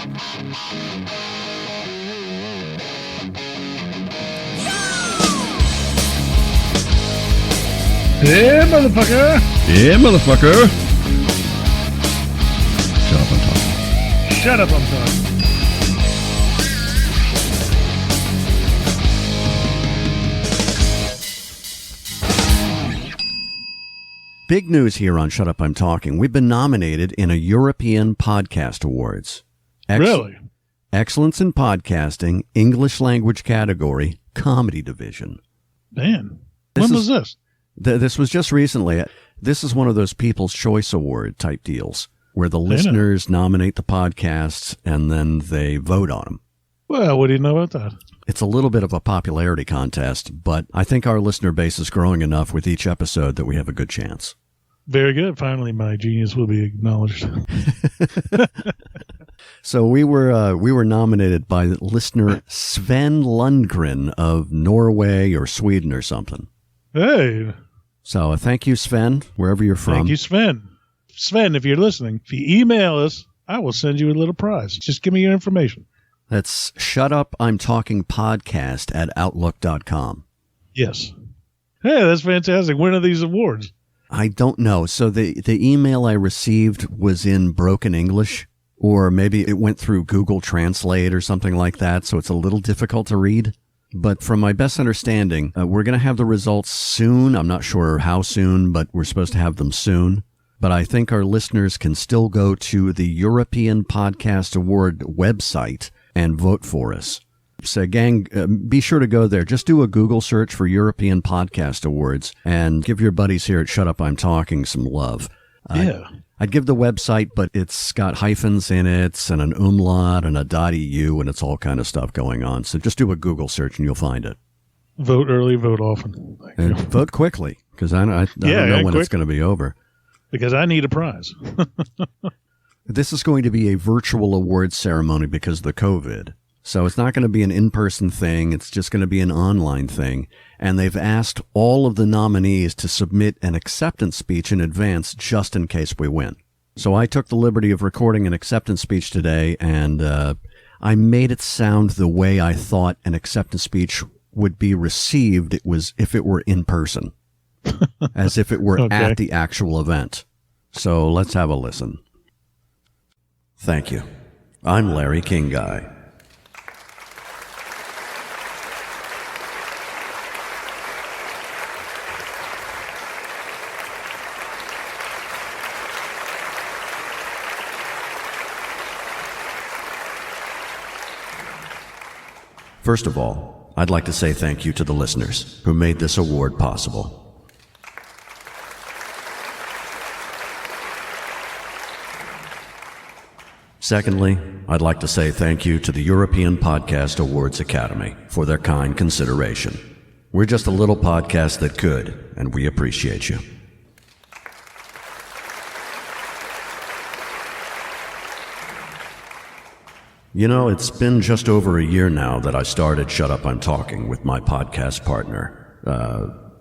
Yeah, motherfucker. Yeah, motherfucker. Shut up, I'm talking. Shut up, I'm talking. Big news here on Shut Up, I'm Talking. We've been nominated in a European Podcast Awards. Really? Excellence in Podcasting, English Language Category, Comedy Division. Man, when was this? This was just recently. This is one of those People's Choice Award type deals where the listeners nominate the podcasts and then they vote on them. Well, what do you know about that? It's a little bit of a popularity contest, but I think our listener base is growing enough with each episode that we have a good chance. Very good. Finally, my genius will be acknowledged. So we were nominated by listener Sven Lundgren of Norway or Sweden or something. Hey. So thank you, Sven, wherever you're from. Thank you, Sven. Sven, if you're listening, if you email us, I will send you a little prize. Just give me your information. That's shutupimtalkingpodcast@outlook.com. Yes. Hey, that's fantastic. When are these awards? I don't know. So the email I received was in broken English, or maybe it went through Google Translate or something like that, so it's a little difficult to read. But from my best understanding, we're going to have the results soon. I'm not sure how soon, but we're supposed to have them soon. But I think our listeners can still go to the European Podcast Award website and vote for us. So, gang, be sure to go there. Just do a Google search for European Podcast Awards and give your buddies here at Shut Up, I'm Talking some love. Yeah. I'd give the website, but it's got hyphens in it and an umlaut and a .eu, and it's all kind of stuff going on. So just do a Google search and you'll find it. Vote early, vote often. And vote quickly, because I don't know when it's going to be over. Because I need a prize. This is going to be a virtual awards ceremony because of the COVID. So it's not going to be an in-person thing. It's just going to be an online thing. And they've asked all of the nominees to submit an acceptance speech in advance just in case we win. So I took the liberty of recording an acceptance speech today, and I made it sound the way I thought an acceptance speech would be received. It was if it were in person, as if it were at the actual event. So let's have a listen. Thank you. I'm Larry King Guy. First of all, I'd like to say thank you to the listeners who made this award possible. Secondly, I'd like to say thank you to the European Podcast Awards Academy for their kind consideration. We're just a little podcast that could, and we appreciate you. You know, it's been just over a year now that I started Shut Up, I'm Talking with my podcast partner.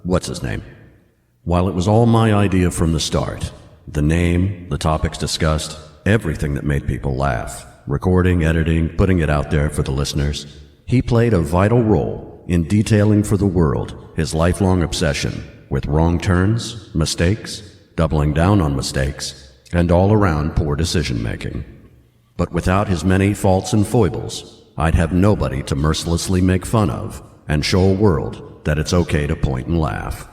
What's his name? While it was all my idea from the start, the name, the topics discussed, everything that made people laugh, recording, editing, putting it out there for the listeners, he played a vital role in detailing for the world his lifelong obsession with wrong turns, mistakes, doubling down on mistakes, and all-around poor decision-making. But without his many faults and foibles, I'd have nobody to mercilessly make fun of and show a world that it's okay to point and laugh.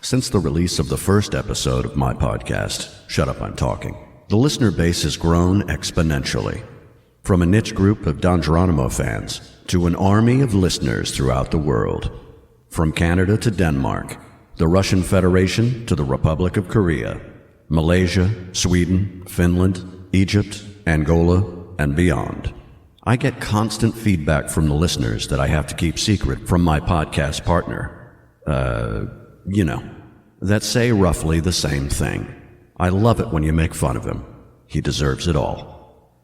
Since the release of the first episode of my podcast, Shut Up, I'm Talking, the listener base has grown exponentially. From a niche group of Don Geronimo fans to an army of listeners throughout the world. From Canada to Denmark, the Russian Federation to the Republic of Korea, Malaysia, Sweden, Finland, Egypt, Angola, and beyond. I get constant feedback from the listeners that I have to keep secret from my podcast partner. That say roughly the same thing. I love it when you make fun of him. He deserves it all.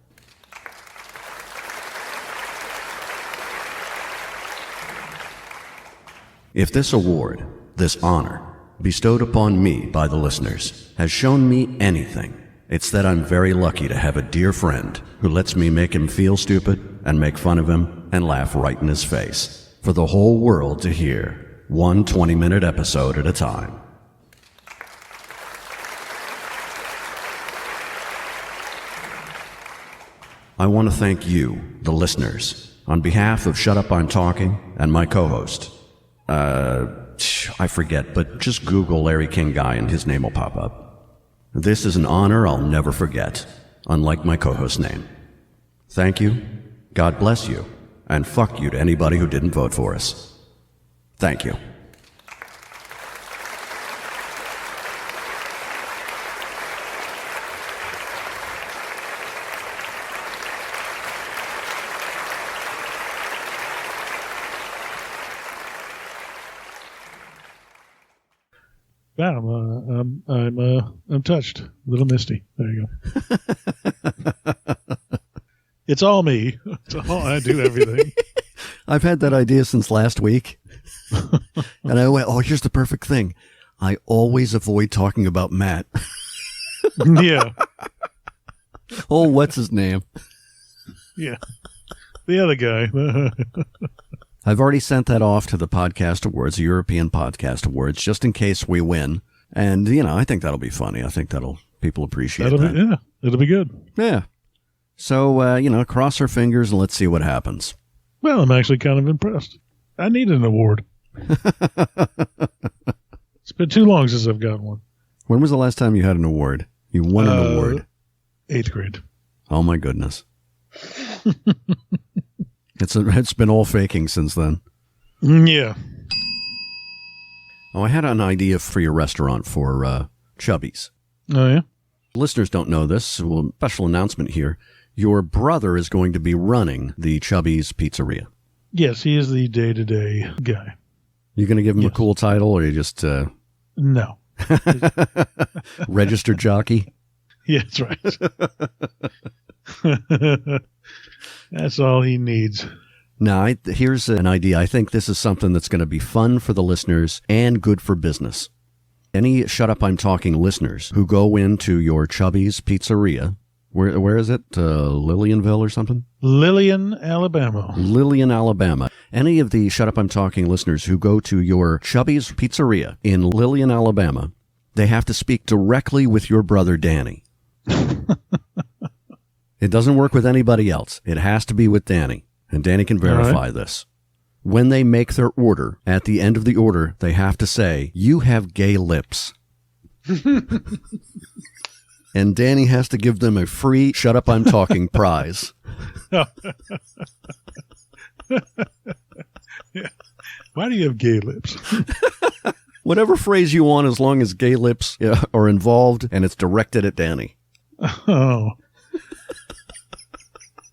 If this award, this honor, bestowed upon me by the listeners has shown me anything, it's that I'm very lucky to have a dear friend who lets me make him feel stupid and make fun of him and laugh right in his face for the whole world to hear, one 20-minute episode at a time. I want to thank you, the listeners, on behalf of Shut Up, I'm Talking and my co-host. I forget, but just Google Larry King Guy and his name will pop up. This is an honor I'll never forget, unlike my co-host's name. Thank you, God bless you, and fuck you to anybody who didn't vote for us. Thank you. Wow, I'm touched. A little misty. There you go. It's all me. It's all, I do everything. I've had that idea since last week. And I went, oh, here's the perfect thing. I always avoid talking about Matt. Yeah. Oh, what's his name? Yeah. The other guy. I've already sent that off to the Podcast Awards, the European Podcast Awards, just in case we win. And, I think that'll be funny. I think people appreciate that. Yeah, it'll be good. Yeah. So, cross our fingers and let's see what happens. Well, I'm actually kind of impressed. I need an award. It's been too long since I've gotten one. When was the last time you had an award? You won an award? 8th grade. Oh, my goodness. It's been all faking since then. Yeah. Oh, I had an idea for your restaurant for Chubby's. Oh, yeah? Listeners don't know this. Well, special announcement here. Your brother is going to be running the Chubby's Pizzeria. Yes, he is the day-to-day guy. You going to give him a cool title, or you just... No. Registered jockey? Yeah, that's right. That's all he needs. Now, here's an idea. I think this is something that's going to be fun for the listeners and good for business. Any Shut Up, I'm Talking listeners who go into your Chubby's Pizzeria, where is it? Lillianville or something? Lillian, Alabama. Lillian, Alabama. Any of the Shut Up, I'm Talking listeners who go to your Chubby's Pizzeria in Lillian, Alabama, they have to speak directly with your brother, Danny. It doesn't work with anybody else. It has to be with Danny, and Danny can verify this. When they make their order, at the end of the order, they have to say, "You have gay lips." And Danny has to give them a free Shut Up, I'm Talking prize. Yeah. Why do you have gay lips? Whatever phrase you want, as long as gay lips are involved and it's directed at Danny. Oh.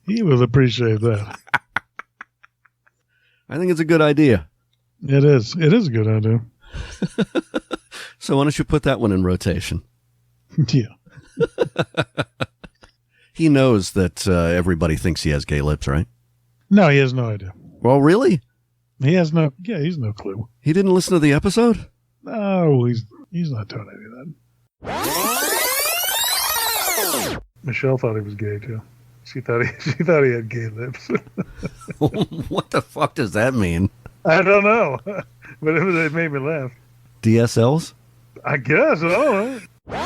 He will appreciate that. I think it's a good idea. It is. It is a good idea. So why don't you put that one in rotation? Yeah. He knows that everybody thinks he has gay lips, right? No, he has no idea. Well, really? He has no. Yeah, he's no clue. He didn't listen to the episode? No, he's not doing any of that. Michelle thought he was gay too. She thought he had gay lips. What the fuck does that mean? I don't know, but it made me laugh. DSLs? I guess. I don't know.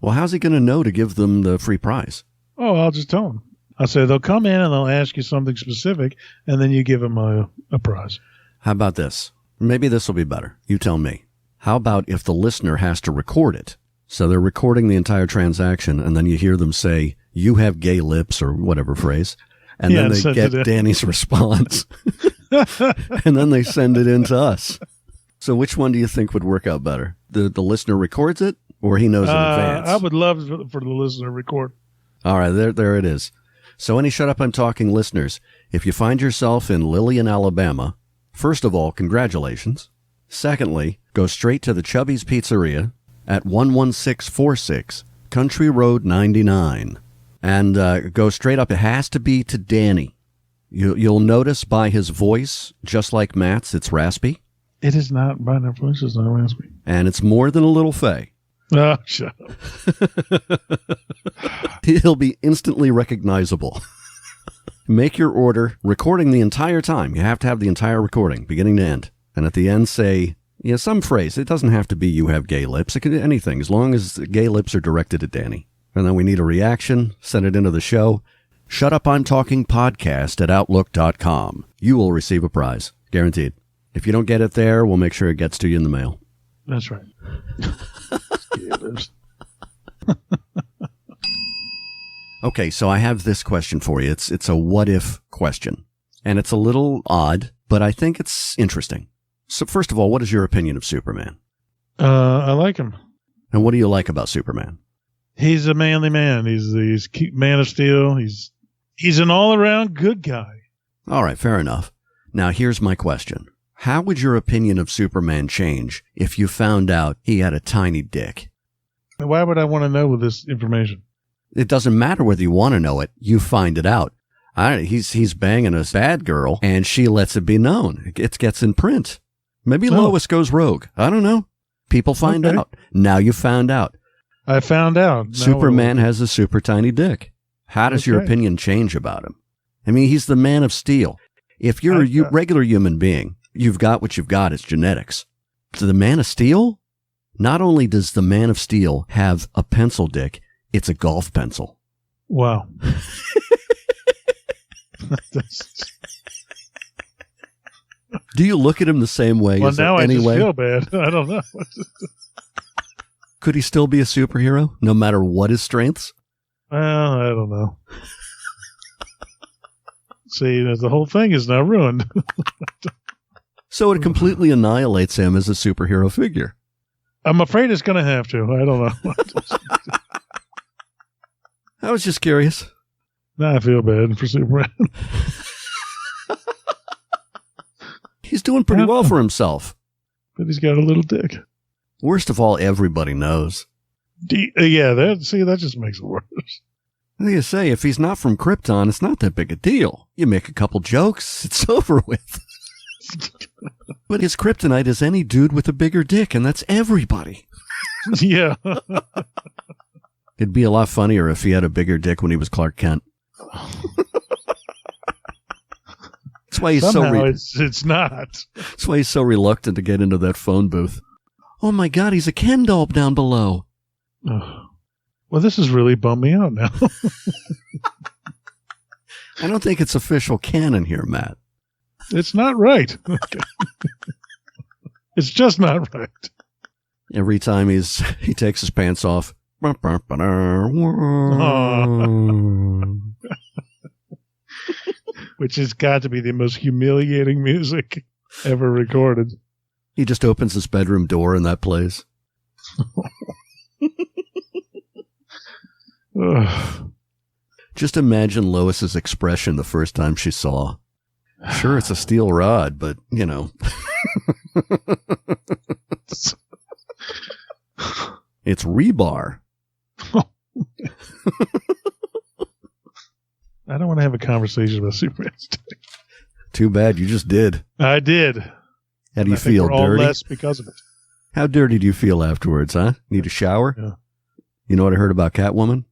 Well, how's he going to know to give them the free prize? Oh, I'll just tell him. I'll say they'll come in and they'll ask you something specific, and then you give them a prize. How about this? Maybe this will be better. You tell me. How about if the listener has to record it? So they're recording the entire transaction, and then you hear them say, "You have gay lips," or whatever phrase, and then they get Danny's response, and then they send it in to us. So which one do you think would work out better? The listener records it, or he knows in advance? I would love for the listener to record. All right, there it is. So any Shut Up, I'm Talking listeners, if you find yourself in Lillian, Alabama, first of all, congratulations. Secondly, go straight to the Chubby's Pizzeria at 11646 Country Road 99. And go straight up. It has to be to Danny. You'll notice by his voice, just like Matt's, it's raspy. It is not by Netflix. It's not ask me. And it's more than a little fey. Oh, shut up. He'll be instantly recognizable. Make your order, recording the entire time. You have to have the entire recording, beginning to end. And at the end say, some phrase. It doesn't have to be you have gay lips. It can be anything, as long as the gay lips are directed at Danny. And then we need a reaction. Send it into the show. Shut Up I'm Talking Podcast at Outlook.com. You will receive a prize. Guaranteed. If you don't get it there, we'll make sure it gets to you in the mail. That's right. Okay, so I have this question for you. It's a what-if question. And it's a little odd, but I think it's interesting. So first of all, what is your opinion of Superman? I like him. And what do you like about Superman? He's a manly man. He's Man of Steel. He's an all-around good guy. All right, fair enough. Now, here's my question. How would your opinion of Superman change if you found out he had a tiny dick? Why would I want to know this information? It doesn't matter whether you want to know it. You find it out. He's banging a bad girl, and she lets it be known. It gets in print. Maybe Lois goes rogue. I don't know. People find out. Now you found out. I found out. Superman has a super tiny dick. How does your opinion change about him? I mean, he's the Man of Steel. If you're a regular human being, you've got what you've got. It's genetics. So the Man of Steel, not only does the Man of Steel have a pencil dick, it's a golf pencil. Wow. Do you look at him the same way? Well, now I just feel bad. I don't know. Could he still be a superhero, no matter what his strengths? Well, I don't know. See, the whole thing is now ruined. So it completely annihilates him as a superhero figure. I'm afraid it's going to have to. I don't know. I was just curious. Now I feel bad for Superman. He's doing pretty well for himself. But he's got a little dick. Worst of all, everybody knows. That just makes it worse. Like I say, if he's not from Krypton, it's not that big a deal. You make a couple jokes, it's over with. But his kryptonite is any dude with a bigger dick, and that's everybody. Yeah. It'd be a lot funnier if he had a bigger dick when he was Clark Kent. That's why he's it's not. That's why he's so reluctant to get into that phone booth. Oh my God, he's a Ken doll down below. Well, this has really bummed me out now. I don't think it's official canon here, Matt. It's not right. Okay. It's just not right. Every time he takes his pants off. Which has got to be the most humiliating music ever recorded. He just opens his bedroom door and that plays. Just imagine Lois's expression the first time she saw. Sure, it's a steel rod, but, you know. It's rebar. I don't want to have a conversation about Superman's dick. Too bad, you just did. I did. How do you feel, dirty? All less because of it. How dirty do you feel afterwards, huh? Need a shower? Yeah. You know what I heard about Catwoman?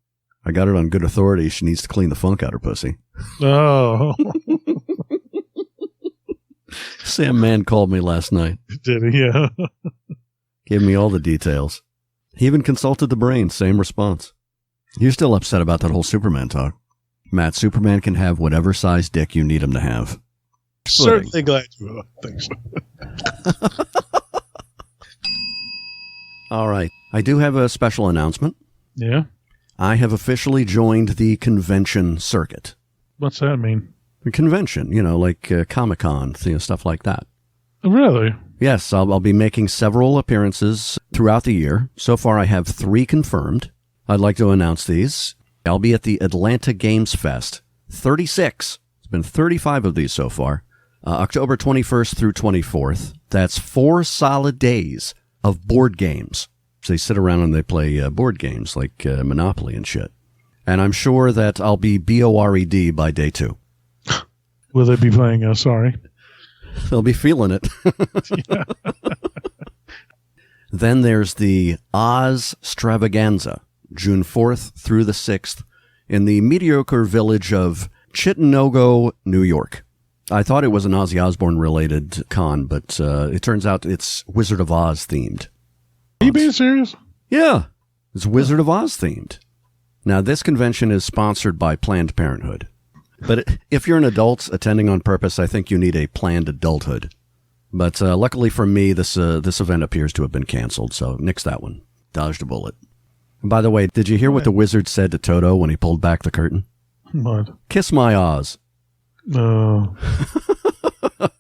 I got it on good authority. She needs to clean the funk out her pussy. Oh. Sam Mann called me last night. Did he? Yeah. Gave me all the details. He even consulted the brain. Same response. You're still upset about that whole Superman talk. Matt, Superman can have whatever size dick you need him to have. Certainly glad you think so. All right. I do have a special announcement. Yeah? I have officially joined the convention circuit. What's that mean? The convention, like Comic-Con, stuff like that. Really? Yes, I'll be making several appearances throughout the year. So far, I have 3 confirmed. I'd like to announce these. I'll be at the Atlanta Games Fest. 36. It's been 35 of these so far. October 21st through 24th. That's 4 solid days of board games. So they sit around and they play board games like Monopoly and shit. And I'm sure that I'll be BORED by day 2. Will they be playing Sorry? They'll be feeling it. Yeah. Then there's the Oz Stravaganza, June 4th through the 6th, in the mediocre village of Chittenango, New York. I thought it was an Ozzy Osbourne-related con, but it turns out it's Wizard of Oz themed. Are you being serious? Yeah, it's Wizard of Oz themed. Now, this convention is sponsored by Planned Parenthood. But if you're an adult attending on purpose, I think you need a planned adulthood. But luckily for me, this event appears to have been canceled, so nix that one. Dodged a bullet. And by the way, did you hear what the wizard said to Toto when he pulled back the curtain? What? Kiss my Oz. No. All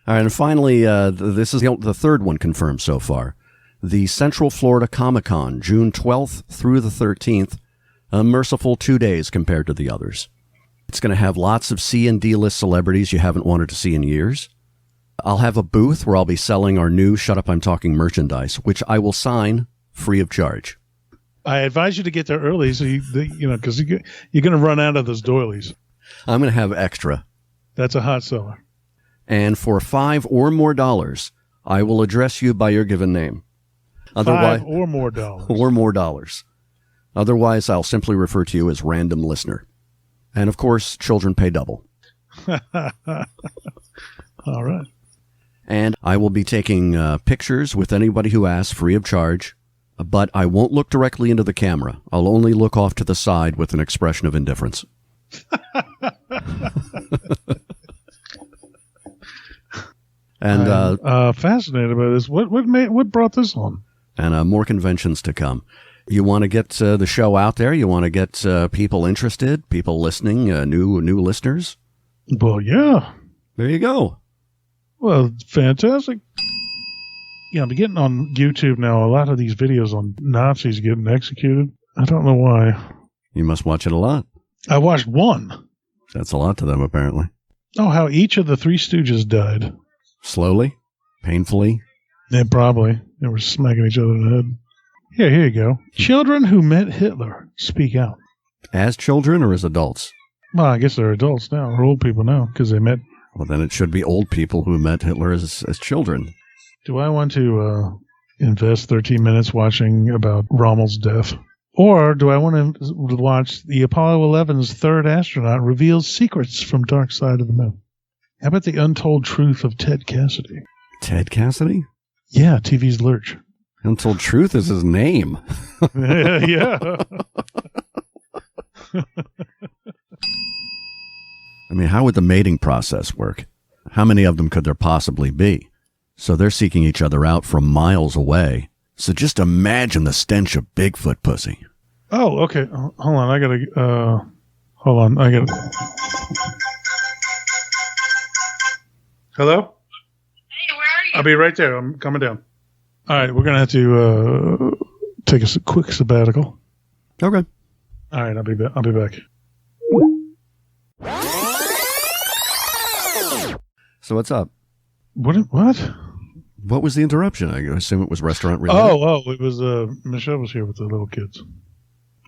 right, and finally, this is the third one confirmed so far. The Central Florida Comic-Con, June 12th through the 13th, a merciful 2 days compared to the others. It's going to have lots of C and D-list celebrities you haven't wanted to see in years. I'll have a booth where I'll be selling our new Shut Up I'm Talking merchandise, which I will sign free of charge. I advise you to get there early, so because you're going to run out of those doilies. I'm going to have extra. That's a hot seller. And for $5 or more, I will address you by your given name. Otherwise, $5 or more dollars. Or more dollars. Otherwise, I'll simply refer to you as random listener. And of course, children pay double. All right. And I will be taking pictures with anybody who asks free of charge, but I won't look directly into the camera. I'll only look off to the side with an expression of indifference. And I'm fascinated by this. What brought this on? And more conventions to come. You want to get the show out there? You want to get people interested, people listening, new listeners? Well, yeah. There you go. Well, fantastic. Yeah, I'm getting on YouTube now a lot of these videos on Nazis getting executed. I don't know why. You must watch it a lot. I watched one. That's a lot to them, apparently. Oh, how each of the Three Stooges died. Slowly? Painfully? Yeah, probably. They were smacking each other in the head. Here you go. Children who met Hitler speak out. As children or as adults? Well, I guess they're adults now, or old people now, because they met. Well, then it should be old people who met Hitler as children. Do I want to invest 13 minutes watching about Rommel's death? Or do I want to watch the Apollo 11's third astronaut reveals secrets from Dark Side of the Moon? How about the untold truth of Ted Cassidy? Ted Cassidy? Yeah, TV's Lurch. Untold Truth is his name. Yeah. I mean, how would the mating process work? How many of them could there possibly be? So they're seeking each other out from miles away. So just imagine the stench of Bigfoot pussy. Oh, okay. Hold on. I gotta, Hello? Hey, where are you? I'll be right there. I'm coming down. All right. We're going to have to take a quick sabbatical. Okay. All right. I'll be back. So what's up? What? What was the interruption? I assume it was restaurant related. Oh, it was Michelle was here with the little kids.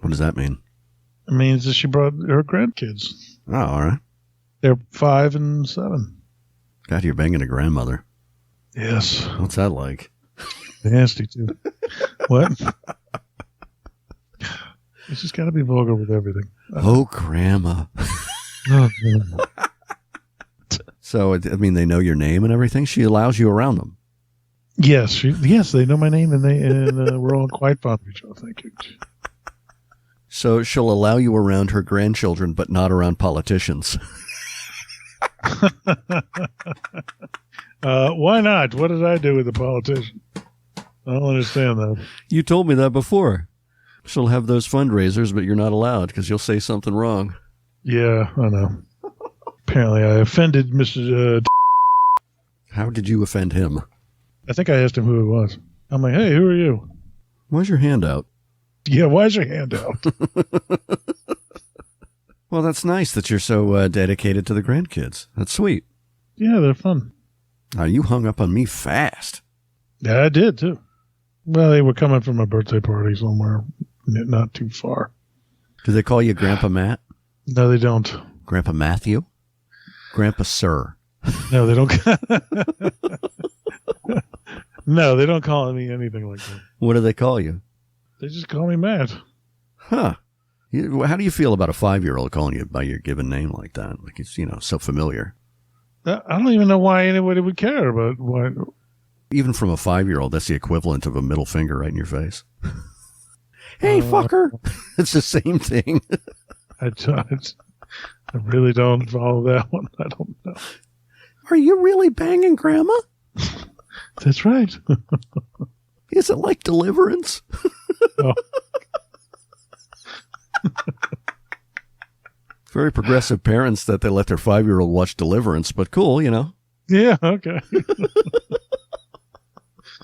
What does that mean? It means that she brought her grandkids. Oh, all right. They're 5 and 7. God, you're banging a grandmother. Yes. What's that like? Nasty, too. What? It's just got to be vulgar with everything. Oh, grandma. Oh, So, I mean, they know your name and everything? She allows you around them? yes, they know my name, and we're all quite fond of each other. Thank you. So she'll allow you around her grandchildren, but not around politicians. Why not? What did I do with a politician? I don't understand that. You told me that before. She'll have those fundraisers, but you're not allowed because you'll say something wrong. Yeah, I know. Apparently, I offended Mr. How did you offend him? I think I asked him who it was. I'm like, hey, who are you? Why's your hand out? Yeah, why's your hand out? Well, that's nice that you're so dedicated to the grandkids. That's sweet. Yeah, they're fun. You hung up on me fast. Yeah, I did, too. Well, they were coming from a birthday party somewhere not too far. Do they call you Grandpa Matt? No, they don't. Grandpa Matthew? Grandpa Sir. No, they don't. No, they don't call me anything like that. What do they call you? They just call me Matt. Huh. How do you feel about a 5-year-old calling you by your given name like that? Like it's, so familiar. I don't even know why anybody would care about why. Even from a 5-year-old, that's the equivalent of a middle finger right in your face. Hey, fucker. It's the same thing. I really don't follow that one. I don't know. Are you really banging Grandma? That's right. Is it like Deliverance? Oh. Very progressive parents that they let their 5-year-old watch Deliverance, but cool, Yeah, okay.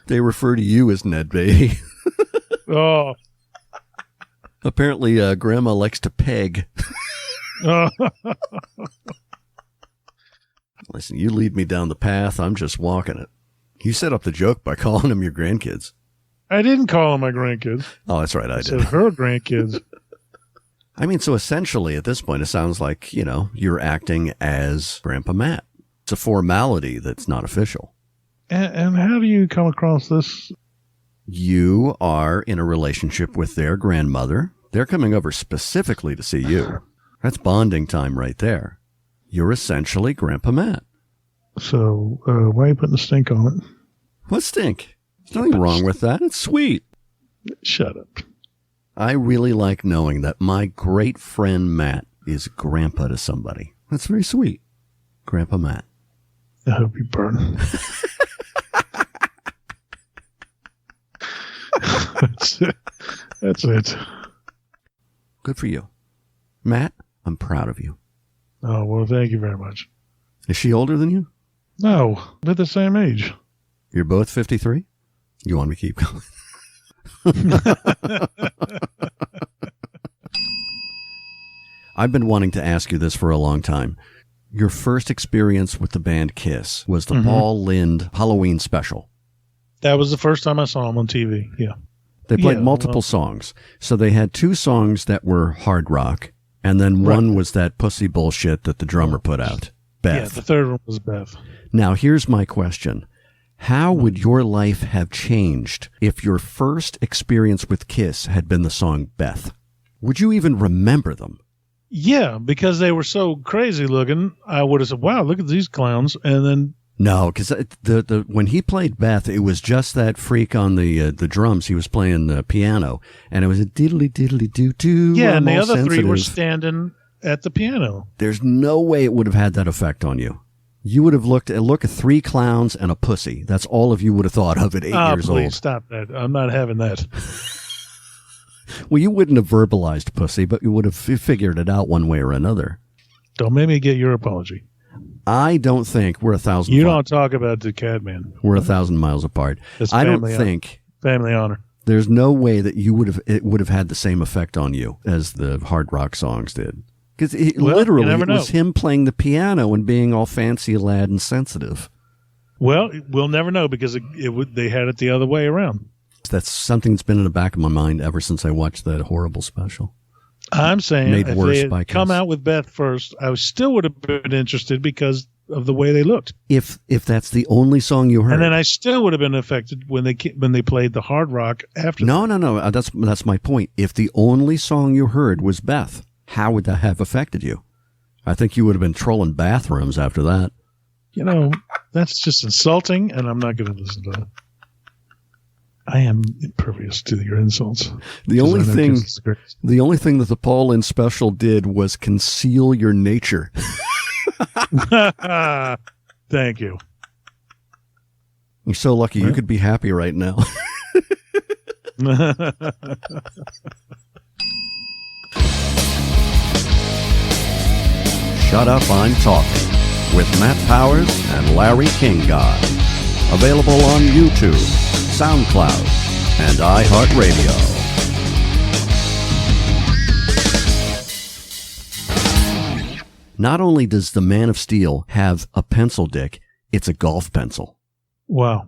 They refer to you as Ned Baby. Oh. Apparently, Grandma likes to peg. Oh. Listen, you lead me down the path, I'm just walking it. You set up the joke by calling them your grandkids. I didn't call them my grandkids. Oh, that's right, I did. Said her grandkids. I mean, so essentially, at this point, it sounds like, you're acting as Grandpa Matt. It's a formality that's not official. And how do you come across this? You are in a relationship with their grandmother. They're coming over specifically to see you. That's bonding time right there. You're essentially Grandpa Matt. So, why are you putting the stink on it? What stink? There's nothing wrong with that. It's sweet. Shut up. I really like knowing that my great friend Matt is grandpa to somebody. That's very sweet. Grandpa Matt. I hope you burn. That's it. That's it. Good for you. Matt, I'm proud of you. Oh, well, thank you very much. Is she older than you? No, we're the same age. You're both 53? You want me to keep going? I've been wanting to ask you this for a long time. Your first experience with the band Kiss was the Paul Lynde Halloween Special. That was the first time I saw them on TV, yeah. They played multiple songs. So they had 2 songs that were hard rock, and then one was that pussy bullshit that the drummer put out, Beth. Yeah, the third one was Beth. Now, here's my question. How would your life have changed if your first experience with Kiss had been the song Beth? Would you even remember them? Yeah, because they were so crazy looking, I would have said, wow, look at these clowns. And then... No, because when he played Beth, it was just that freak on the drums. He was playing the piano, and it was a diddly-diddly-doo-doo. Yeah, and the other 3 were standing at the piano. There's no way it would have had that effect on you. You would have looked at 3 clowns and a pussy. That's all of you would have thought of at 8 years old. Please stop that. I'm not having that. Well, you wouldn't have verbalized pussy, but you would have figured it out one way or another. Don't make me get your apology. I don't think we're 1,000. You don't talk about the Cadman. We're 1,000 miles apart. I don't think family honor. There's no way that it would have had the same effect on you as the hard rock songs did. Because literally it was him playing the piano and being all fancy lad and sensitive. Well, we'll never know because they had it the other way around. That's something that's been in the back of my mind ever since I watched that horrible special. I'm saying Made if worse they by had come out with Beth first, I still would have been interested because of the way they looked. If that's the only song you heard, and then I still would have been affected when they played the hard rock after. No. That's my point. If the only song you heard was Beth, how would that have affected you? I think you would have been trolling bathrooms after that. That's just insulting, and I'm not going to listen to that. I am impervious to your insults. The only thing that the Paul Lynde Special did was conceal your nature. Thank you. You're so lucky. You could be happy right now. Shut Up, I'm Talking with Matt Powers and Larry King God. Available on YouTube, SoundCloud, and iHeartRadio. Not only does the Man of Steel have a pencil dick, it's a golf pencil. Wow.